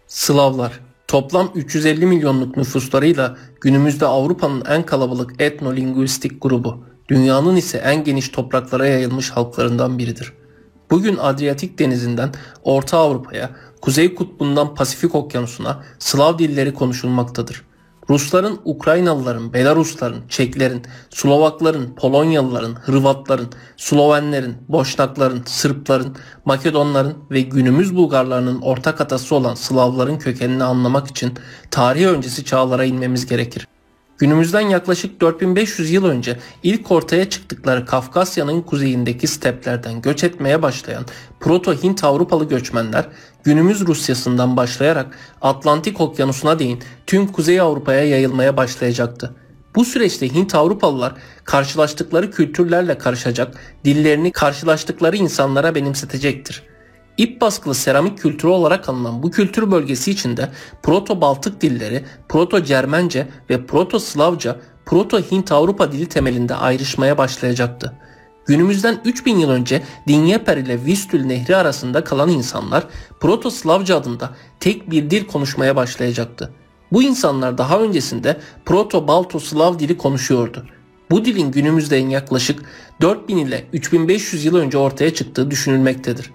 Slavlar, toplam 350 milyonluk nüfuslarıyla günümüzde Avrupa'nın en kalabalık etnolinguistik grubu, dünyanın ise en geniş topraklara yayılmış halklarından biridir. Bugün Adriyatik Denizi'nden Orta Avrupa'ya, Kuzey Kutbu'ndan Pasifik Okyanusu'na Slav dilleri konuşulmaktadır. Rusların, Ukraynalıların, Belarusların, Çeklerin, Slovakların, Polonyalıların, Hırvatların, Slovenlerin, Boşnakların, Sırpların, Makedonların ve günümüz Bulgarlarının ortak atası olan Slavların kökenini anlamak için tarih öncesi çağlara inmemiz gerekir. Günümüzden yaklaşık 4500 yıl önce ilk ortaya çıktıkları Kafkasya'nın kuzeyindeki steplerden göç etmeye başlayan Proto-Hint Avrupalı göçmenler günümüz Rusya'sından başlayarak Atlantik Okyanusu'na değin tüm Kuzey Avrupa'ya yayılmaya başlayacaktı. Bu süreçte Hint Avrupalılar karşılaştıkları kültürlerle karışacak, dillerini karşılaştıkları insanlara benimsetecektir. İp baskılı seramik kültürü olarak anılan bu kültür bölgesi içinde Proto-Baltık dilleri, Proto-Cermence ve Proto-Slavca, Proto-Hint-Avrupa dili temelinde ayrışmaya başlayacaktı. Günümüzden 3000 yıl önce Dnyeper ile Vistül Nehri arasında kalan insanlar Proto-Slavca adında tek bir dil konuşmaya başlayacaktı. Bu insanlar daha öncesinde Proto-Balto-Slav dili konuşuyordu. Bu dilin günümüzde yaklaşık 4000 ile 3500 yıl önce ortaya çıktığı düşünülmektedir.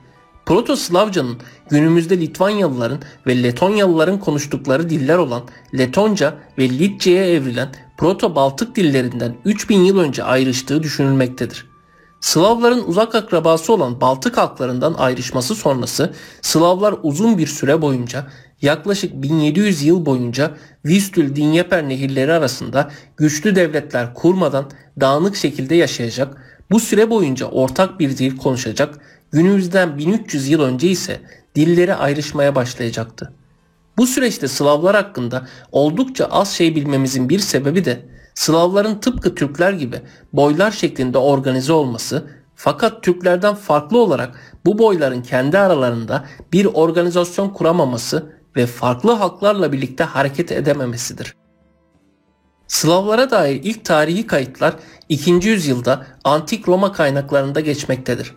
Proto-Slavcanın günümüzde Litvanyalıların ve Letonyalıların konuştukları diller olan Letonca ve Litçe'ye evrilen Proto-Baltık dillerinden 3000 yıl önce ayrıştığı düşünülmektedir. Slavların uzak akrabası olan Baltık halklarından ayrışması sonrası Slavlar uzun bir süre boyunca yaklaşık 1700 yıl boyunca Vistül-Dnyeper nehirleri arasında güçlü devletler kurmadan dağınık şekilde yaşayacak, bu süre boyunca ortak bir dil konuşacak, günümüzden 1300 yıl önce ise dilleri ayrışmaya başlayacaktı. Bu süreçte Slavlar hakkında oldukça az şey bilmemizin bir sebebi de Slavların tıpkı Türkler gibi boylar şeklinde organize olması, fakat Türklerden farklı olarak bu boyların kendi aralarında bir organizasyon kuramaması ve farklı halklarla birlikte hareket edememesidir. Slavlara dair ilk tarihi kayıtlar 2. yüzyılda Antik Roma kaynaklarında geçmektedir.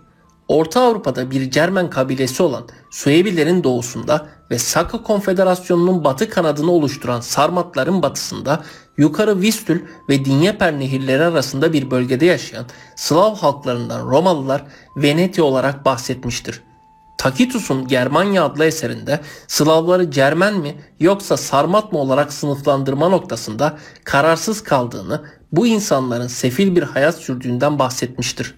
Orta Avrupa'da bir Cermen kabilesi olan Suebilerin doğusunda ve Saka Konfederasyonu'nun batı kanadını oluşturan Sarmatların batısında yukarı Vistül ve Dnyeper nehirleri arasında bir bölgede yaşayan Slav halklarından Romalılar Veneti olarak bahsetmiştir. Tacitus'un Germanya adlı eserinde Slavları Cermen mi yoksa Sarmat mı olarak sınıflandırma noktasında kararsız kaldığını, bu insanların sefil bir hayat sürdüğünden bahsetmiştir.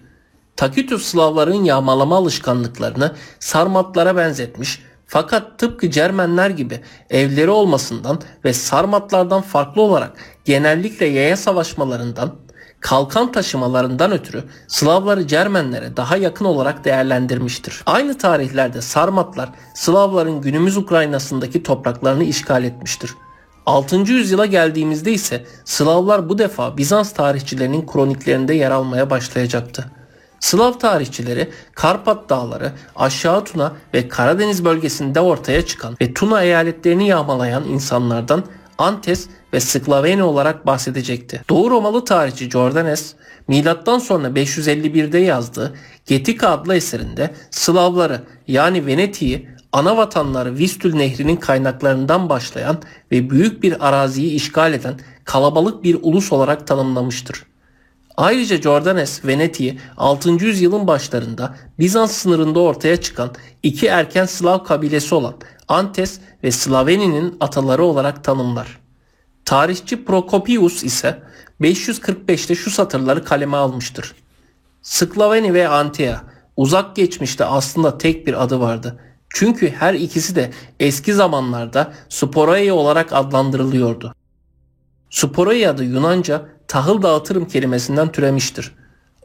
Tacitus Slavların yağmalama alışkanlıklarını Sarmatlara benzetmiş, fakat tıpkı Cermenler gibi evleri olmasından ve Sarmatlardan farklı olarak genellikle yaya savaşmalarından, kalkan taşımalarından ötürü Slavları Cermenlere daha yakın olarak değerlendirmiştir. Aynı tarihlerde Sarmatlar Slavların günümüz Ukrayna'sındaki topraklarını işgal etmiştir. 6. yüzyıla geldiğimizde ise Slavlar bu defa Bizans tarihçilerinin kroniklerinde yer almaya başlayacaktı. Slav tarihçileri Karpat Dağları, Aşağı Tuna ve Karadeniz bölgesinde ortaya çıkan ve Tuna eyaletlerini yağmalayan insanlardan Antes ve Sklaveni olarak bahsedecekti. Doğu Romalı tarihçi Jordanes, milattan sonra 551'de yazdığı Getika adlı eserinde Slavları yani Veneti'yi ana vatanları Vistül Nehri'nin kaynaklarından başlayan ve büyük bir araziyi işgal eden kalabalık bir ulus olarak tanımlamıştır. Ayrıca Jordanes, Veneti'yi 6. yüzyılın başlarında Bizans sınırında ortaya çıkan iki erken Slav kabilesi olan Antes ve Slaveni'nin ataları olarak tanımlar. Tarihçi Prokopius ise 545'te şu satırları kaleme almıştır. Sklaveni ve Antea, uzak geçmişte aslında tek bir adı vardı. Çünkü her ikisi de eski zamanlarda Sporoi olarak adlandırılıyordu. Sporoi adı Yunanca tahıl dağıtırım kelimesinden türemiştir.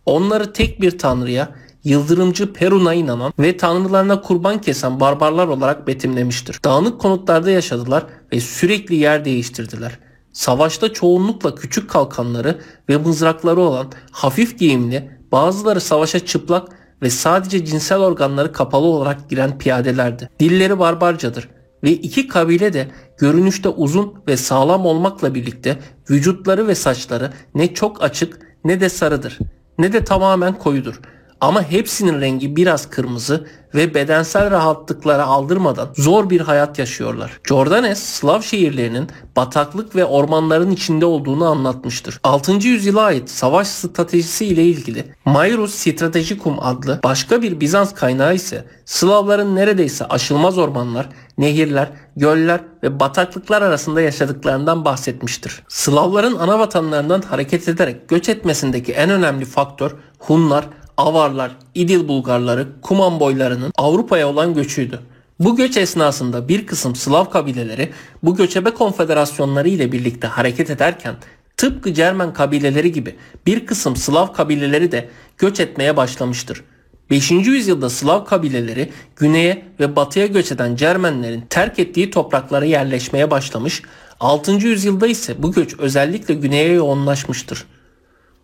Onları tek bir tanrıya, yıldırımcı Perun'a inanan ve tanrılarına kurban kesen barbarlar olarak betimlemiştir. Dağınık konutlarda yaşadılar ve sürekli yer değiştirdiler. Savaşta çoğunlukla küçük kalkanları ve mızrakları olan hafif giyimli, bazıları savaşa çıplak ve sadece cinsel organları kapalı olarak giren piyadelerdi. Dilleri barbarcadır ve iki kabile de görünüşte uzun ve sağlam olmakla birlikte vücutları ve saçları ne çok açık ne de sarıdır, ne de tamamen koyudur. Ama hepsinin rengi biraz kırmızı ve bedensel rahatlıklara aldırmadan zor bir hayat yaşıyorlar. Jordanes, Slav şehirlerinin bataklık ve ormanların içinde olduğunu anlatmıştır. 6. yüzyıla ait savaş stratejisi ile ilgili Mayrus Strategicum adlı başka bir Bizans kaynağı ise Slavların neredeyse aşılmaz ormanlar, nehirler, göller ve bataklıklar arasında yaşadıklarından bahsetmiştir. Slavların ana vatanlarından hareket ederek göç etmesindeki en önemli faktör Hunlar, Avarlar, İdil Bulgarları, Kuman boylarının Avrupa'ya olan göçüydü. Bu göç esnasında bir kısım Slav kabileleri bu göçebe konfederasyonları ile birlikte hareket ederken tıpkı Cermen kabileleri gibi bir kısım Slav kabileleri de göç etmeye başlamıştır. 5. yüzyılda Slav kabileleri güneye ve batıya göç eden Cermenlerin terk ettiği topraklara yerleşmeye başlamış, 6. yüzyılda ise bu göç özellikle güneye yoğunlaşmıştır.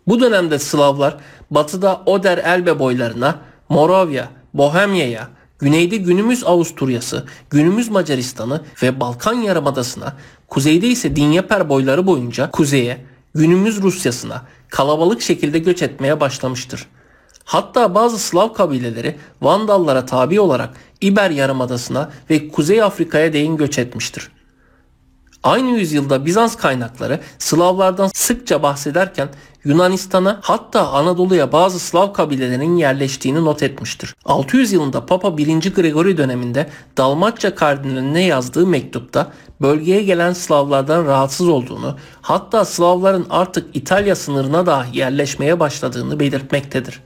Bu dönemde Slavlar batıda Oder-Elbe boylarına, Moravya, Bohemya'ya, güneyde günümüz Avusturya'sı, günümüz Macaristan'ı ve Balkan Yarımadası'na, kuzeyde ise Dinyeper boyları boyunca kuzeye, günümüz Rusya'sına kalabalık şekilde göç etmeye başlamıştır. Hatta bazı Slav kabileleri Vandallara tabi olarak İber Yarımadası'na ve Kuzey Afrika'ya değin göç etmiştir. Aynı yüzyılda Bizans kaynakları Slavlardan sıkça bahsederken Yunanistan'a hatta Anadolu'ya bazı Slav kabilelerinin yerleştiğini not etmiştir. 600 yılında Papa 1. Gregory döneminde Dalmatça kardinaline yazdığı mektupta bölgeye gelen Slavlardan rahatsız olduğunu, hatta Slavların artık İtalya sınırına dahi yerleşmeye başladığını belirtmektedir.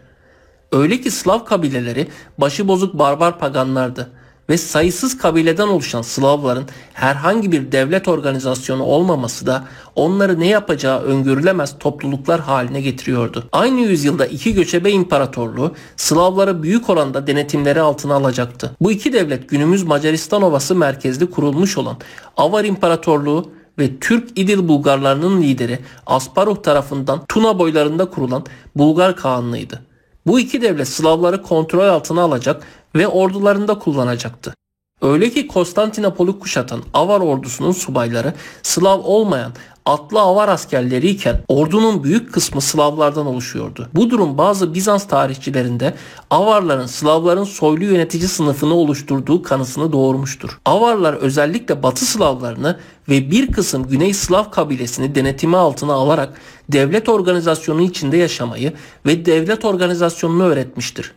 Öyle ki Slav kabileleri başıbozuk barbar paganlardı ve sayısız kabileden oluşan Slavların herhangi bir devlet organizasyonu olmaması da onları ne yapacağı öngörülemez topluluklar haline getiriyordu. Aynı yüzyılda iki göçebe imparatorluğu Slavları büyük oranda denetimleri altına alacaktı. Bu iki devlet günümüz Macaristan Ovası merkezli kurulmuş olan Avar İmparatorluğu ve Türk İdil Bulgarlarının lideri Asparuh tarafından Tuna boylarında kurulan Bulgar Kağanlığıydı. Bu iki devlet Slavları kontrol altına alacak ve ordularında kullanacaktı. Öyle ki Konstantinopol'u kuşatan Avar ordusunun subayları Slav olmayan atlı Avar askerleriyken ordunun büyük kısmı Slavlardan oluşuyordu. Bu durum bazı Bizans tarihçilerinde Avarların Slavların soylu yönetici sınıfını oluşturduğu kanısını doğurmuştur. Avarlar özellikle Batı Slavlarını ve bir kısım Güney Slav kabilesini denetimi altına alarak devlet organizasyonu içinde yaşamayı ve devlet organizasyonunu öğretmiştir.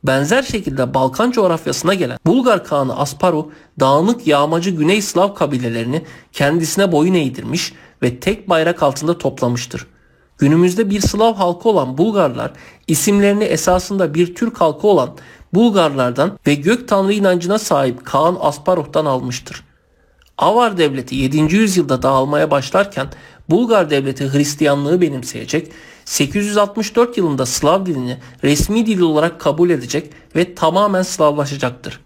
Benzer şekilde Balkan coğrafyasına gelen Bulgar Kağanı Asparuh, dağınık yağmacı Güney Slav kabilelerini kendisine boyun eğdirmiş ve tek bayrak altında toplamıştır. Günümüzde bir Slav halkı olan Bulgarlar, isimlerini esasında bir Türk halkı olan Bulgarlardan ve gök tanrı inancına sahip Kağan Asparuh'tan almıştır. Avar devleti 7. yüzyılda dağılmaya başlarken Bulgar devleti Hristiyanlığı benimseyecek, 864 yılında Slav dilini resmi dil olarak kabul edecek ve tamamen Slavlaşacaktır.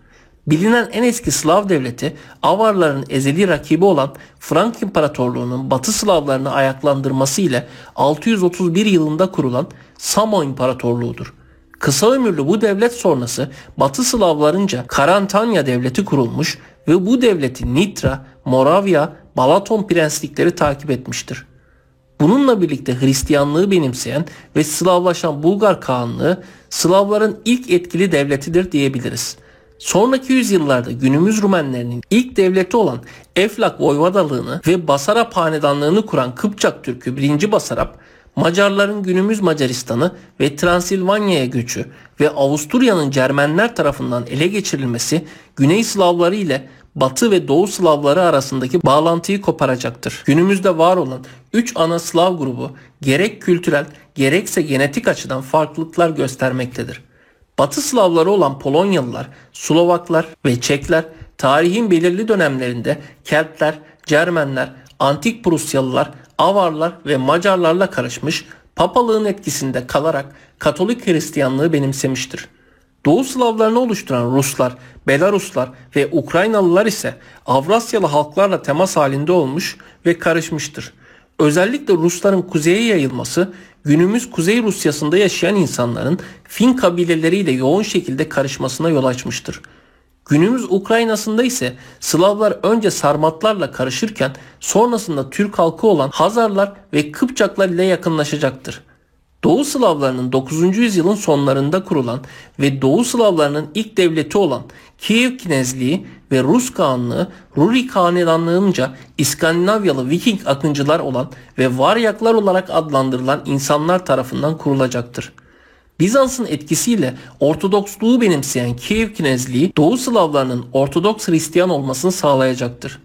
Bilinen en eski Slav devleti Avarların ezeli rakibi olan Frank İmparatorluğu'nun Batı Slavlarını ayaklandırması ile 631 yılında kurulan Samo İmparatorluğu'dur. Kısa ömürlü bu devlet sonrası Batı Slavlarınca Karantanya devleti kurulmuş ve bu devleti Nitra, Moravya, Balaton prenslikleri takip etmiştir. Bununla birlikte Hristiyanlığı benimseyen ve Slavlaşan Bulgar Kağanlığı Slavların ilk etkili devletidir diyebiliriz. Sonraki yüzyıllarda günümüz Rumenlerinin ilk devleti olan Eflak Voyvodalığını ve Basarap Hanedanlığını kuran Kıpçak Türk'ü 1. Basarap, Macarların günümüz Macaristan'ı ve Transilvanya'ya göçü ve Avusturya'nın Cermenler tarafından ele geçirilmesi Güney Slavları ile Batı ve Doğu Slavları arasındaki bağlantıyı koparacaktır. Günümüzde var olan 3 ana Slav grubu gerek kültürel gerekse genetik açıdan farklılıklar göstermektedir. Batı Slavları olan Polonyalılar, Slovaklar ve Çekler tarihin belirli dönemlerinde Keltler, Cermenler, Antik Prusyalılar, Avarlar ve Macarlarla karışmış, papalığın etkisinde kalarak Katolik Hristiyanlığı benimsemiştir. Doğu Slavlarını oluşturan Ruslar, Belaruslar ve Ukraynalılar ise Avrasyalı halklarla temas halinde olmuş ve karışmıştır. Özellikle Rusların kuzeye yayılması, günümüz Kuzey Rusyası'nda yaşayan insanların Fin kabileleriyle yoğun şekilde karışmasına yol açmıştır. Günümüz Ukrayna'sında ise Slavlar önce Sarmatlarla karışırken sonrasında Türk halkı olan Hazarlar ve Kıpçaklar ile yakınlaşacaktır. Doğu Slavlarının 9. yüzyılın sonlarında kurulan ve Doğu Slavlarının ilk devleti olan Kiev Knezliği ve Rus Kağanlığı, Rurik Hanedanlığınca İskandinavyalı Viking akıncılar olan ve Varyaklar olarak adlandırılan insanlar tarafından kurulacaktır. Bizans'ın etkisiyle Ortodoksluğu benimseyen Kiev Knezliği Doğu Slavlarının Ortodoks Hristiyan olmasını sağlayacaktır.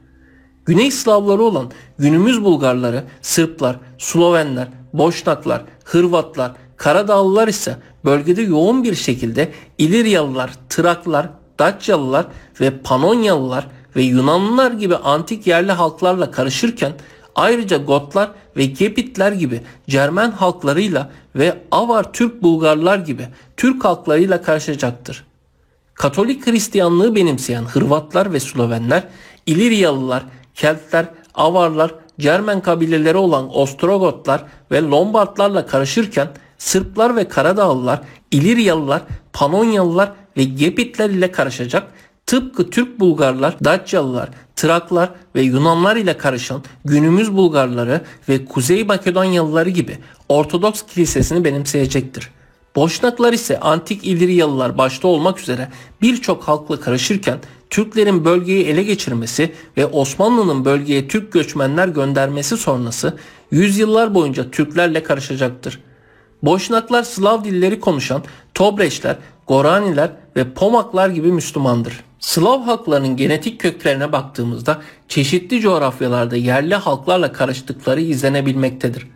Güney Slavları olan günümüz Bulgarları, Sırplar, Slovenler, Boşnaklar, Hırvatlar, Karadağlılar ise bölgede yoğun bir şekilde İliryalılar, Traklar, Daçyalılar ve Panonyalılar ve Yunanlılar gibi antik yerli halklarla karışırken ayrıca Gotlar ve Gepitler gibi Cermen halklarıyla ve Avar Türk Bulgarlar gibi Türk halklarıyla karışacaktır. Katolik Hristiyanlığı benimseyen Hırvatlar ve Slovenler, İliryalılar, Keltler, Avarlar, Cermen kabileleri olan Ostrogotlar ve Lombardlarla karışırken Sırplar ve Karadağlılar, İliryalılar, Panonyalılar ve Gepitler ile karışacak, tıpkı Türk Bulgarlar, Daçyalılar, Traklar ve Yunanlar ile karışan günümüz Bulgarları ve Kuzey Makedonyalıları gibi Ortodoks kilisesini benimseyecektir. Boşnaklar ise antik İliryalılar başta olmak üzere birçok halkla karışırken Türklerin bölgeyi ele geçirmesi ve Osmanlı'nın bölgeye Türk göçmenler göndermesi sonrası yüzyıllar boyunca Türklerle karışacaktır. Boşnaklar Slav dilleri konuşan Tobreşler, Goraniler ve Pomaklar gibi Müslümandır. Slav halklarının genetik köklerine baktığımızda çeşitli coğrafyalarda yerli halklarla karıştıkları izlenebilmektedir.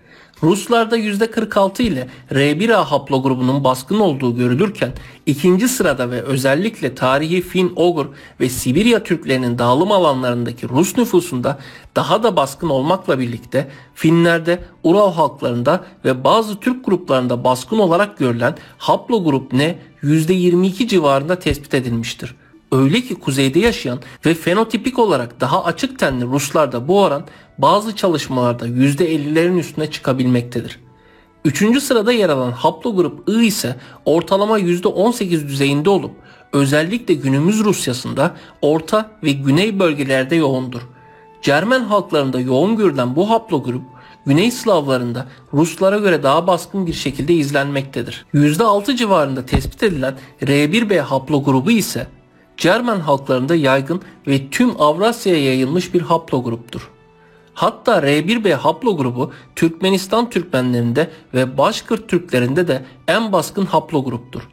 Ruslarda %46 ile R1A haplogrubunun baskın olduğu görülürken ikinci sırada ve özellikle tarihi Fin-Ogur ve Sibirya Türklerinin dağılım alanlarındaki Rus nüfusunda daha da baskın olmakla birlikte Finlerde, Ural halklarında ve bazı Türk gruplarında baskın olarak görülen haplogrup N %22 civarında tespit edilmiştir. Öyle ki kuzeyde yaşayan ve fenotipik olarak daha açık tenli Ruslarda bu oran bazı çalışmalarda %50'lerin üstüne çıkabilmektedir. Üçüncü sırada yer alan haplogrup I ise ortalama %18 düzeyinde olup özellikle günümüz Rusyasında orta ve güney bölgelerde yoğundur. Cermen halklarında yoğun görülen bu haplogrup Güney Slavlarında Ruslara göre daha baskın bir şekilde izlenmektedir. %6 civarında tespit edilen R1b haplogrubu ise Cermen halklarında yaygın ve tüm Avrasya'ya yayılmış bir haplogruptur. Hatta R1b haplogrubu Türkmenistan Türkmenlerinde ve Başkırt Türklerinde de en baskın haplogruptur.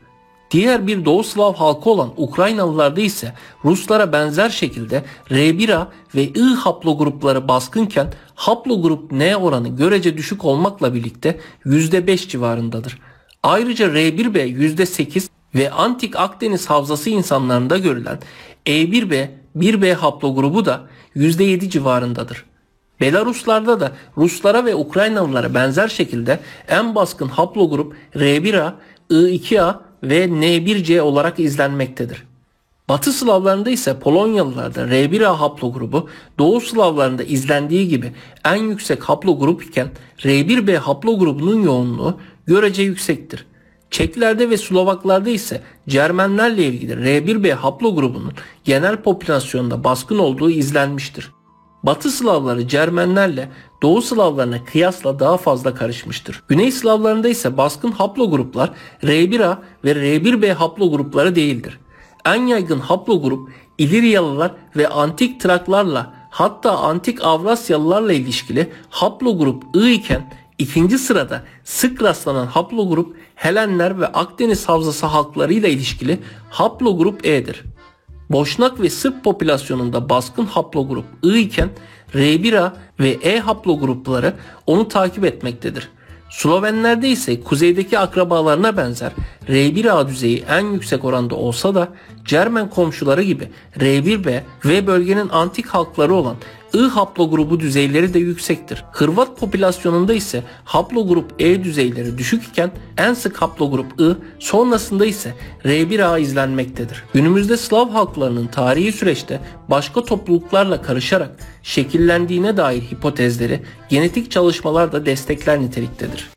Diğer bir Doğu Slav halkı olan Ukraynalılarda ise Ruslara benzer şekilde R1A ve I haplogrupları baskınken haplogrup N oranı görece düşük olmakla birlikte %5 civarındadır. Ayrıca R1b %8 ve Antik Akdeniz Havzası insanlarında görülen E1b, 1b haplogrubu da %7 civarındadır. Belaruslarda da Ruslara ve Ukraynalılara benzer şekilde en baskın haplogrup R1A, I2A ve N1C olarak izlenmektedir. Batı Slavlarında ise Polonyalılarda R1A haplogrubu Doğu Slavlarında izlendiği gibi en yüksek haplogrup iken R1b haplogrubunun yoğunluğu görece yüksektir. Çeklerde ve Slovaklarda ise Cermenlerle ilgili R1b haplogrubunun genel popülasyonda baskın olduğu izlenmiştir. Batı Slavları Cermenlerle Doğu Slavlarına kıyasla daha fazla karışmıştır. Güney Slavlarında ise baskın haplogruplar R1A ve R1b haplogrupları değildir. En yaygın haplogrup İliryalılar ve antik Traklarla hatta antik Avrasyalılarla ilişkili haplogrup I iken ikinci sırada sık rastlanan haplogrup Helenler ve Akdeniz Havzası halklarıyla ilişkili haplogrup E'dir. Boşnak ve Sırp popülasyonunda baskın haplogrup I iken R1A ve E haplogrupları onu takip etmektedir. Slovenlerde ise kuzeydeki akrabalarına benzer R1A düzeyi en yüksek oranda olsa da Cermen komşuları gibi R1b ve bölgenin antik halkları olan I haplogrubu düzeyleri de yüksektir. Hırvat popülasyonunda ise haplogrup E düzeyleri düşük iken en sık haplogrup I, sonrasında ise R1A izlenmektedir. Günümüzde Slav halklarının tarihi süreçte başka topluluklarla karışarak şekillendiğine dair hipotezleri genetik çalışmalar da destekler niteliktedir.